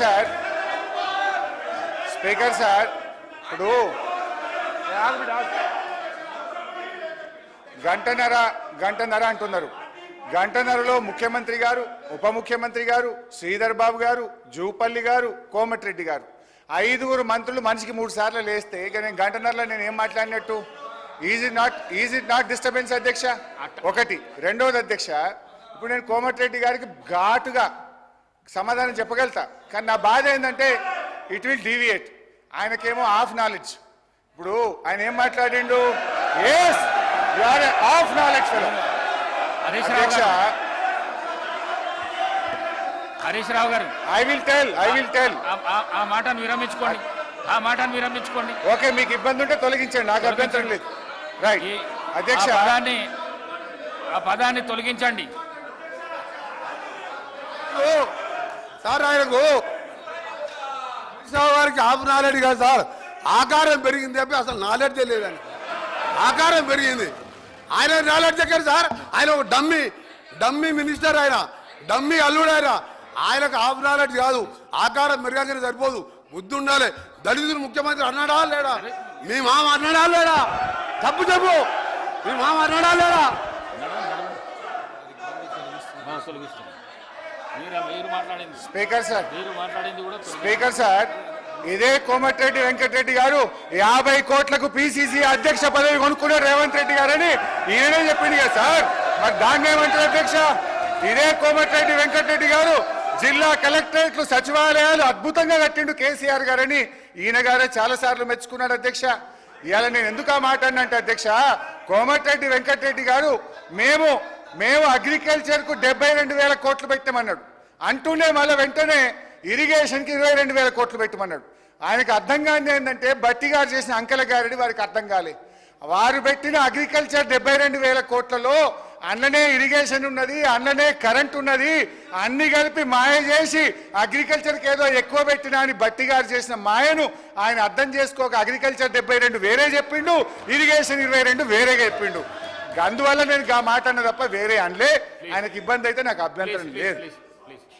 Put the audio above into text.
Sir speaker sir ఇప్పుడు గంటన్నర అంటున్నారు. గంటన్నరలో ముఖ్యమంత్రి గారు, ఉప ముఖ్యమంత్రి గారు, శ్రీధర్ బాబు గారు, జూపల్లి గారు, కోమటిరెడ్డి గారు, 5 మంత్రులు మనిషికి 3 సార్లు లేస్తే ఇక నేను గంటన్నరలో నేను ఏం మాట్లాడినట్టు? ఈజ్ ఇట్ నాట్ డిస్టర్బెన్స్ అధ్యక్ష? ఒకటి. రెండవది అధ్యక్ష, ఇప్పుడు నేను కోమటిరెడ్డి గారికి ఘాటుగా సమాధానం చెప్పగలుగుతా, కానీ నా బాధ ఏంటంటే ఇట్ విల్ డీవియేట్. ఆయనకేమో హాఫ్ నాలెడ్జ్. ఇప్పుడు ఆయన ఏం మాట్లాడిండు? Yes you are half knowledge fellow. అధ్యక్ష హరీష్ రావు గారు, ఐ విల్ టెల్ ఆ మాటను విరమించుకోండి. ఓకే, మీకు ఇబ్బంది ఉంటే తొలగించండి, నాకు అభ్యంతరం లేదు. రైట్ అధ్యక్ష, ఆ పదాన్ని తొలగించండి. సార్ ఆయనకు వారికి హాఫ్ నాలెడ్జ్ కాదు సార్, ఆకారం పెరిగింది తప్పి అసలు నాలెడ్జ్ లేదని. ఆకారం పెరిగింది, ఆయన నాలెడ్జ్ ఎక్కడ సార్? ఆయన ఒక డమ్మీ మినిస్టర్, ఆయన డమ్మీ అల్లుడు. ఆయనకు హాఫ్ నాలెడ్జ్ కాదు, ఆకారం పెరగానే సరిపోదు, బుద్ధి ఉండాలి. దళితులు ముఖ్యమంత్రి అన్నాడా లేడా? మీ మామ అన్నాడా లేడా? చెప్పు మీ మామ అన్నాడా లేడా? స్పీకర్ సార్ ఇదే కోమటిరెడ్డి వెంకటరెడ్డి గారు 50 కోట్లకు పిసిసి అధ్యక్ష పదవి కొనుక్కున్నారు రేవంత్ రెడ్డి గారని ఈయనే చెప్పింది కదా సార్. మరి దాన్ని ఏమంటారు అధ్యక్ష? ఇదే కోమటిరెడ్డి వెంకటరెడ్డి గారు జిల్లా కలెక్టరేట్లు, సచివాలయాలు అద్భుతంగా కట్టిండు కేసీఆర్ గారని ఈయన గారే చాలా సార్లు మెచ్చుకున్నాడు అధ్యక్ష. ఇవాళ నేను ఎందుకు ఆ మాట అన్నంటే అధ్యక్ష, కోమటిరెడ్డి వెంకటరెడ్డి గారు మేము అగ్రికల్చర్ కు 72,000 కోట్లు పెట్టామన్నాడు. అంటూనే మళ్ళీ వెంటనే ఇరిగేషన్ కి 22,000 కోట్లు పెట్టమన్నాడు. ఆయనకు అర్థం కాని ఏంటంటే బట్టి గారు చేసిన అంకెల గారిని వారికి అర్థం కాలే. వారు పెట్టిన అగ్రికల్చర్ 72,000 కోట్లలో అన్ననే ఇరిగేషన్ ఉన్నది, అన్ననే కరెంట్ ఉన్నది, అన్ని కలిపి మాయ చేసి అగ్రికల్చర్కి ఏదో ఎక్కువ పెట్టినా అని బట్టి గారు చేసిన మాయను ఆయన అర్థం చేసుకోక అగ్రికల్చర్ 72 వేరే చెప్పిండు, ఇరిగేషన్ 22 వేరేగా చెప్పిండు. అందువల్ల నేను ఆ మాట అన్న తప్ప వేరే అనలే. ఆయనకి ఇబ్బంది అయితే నాకు అభ్యంతరం లేదు.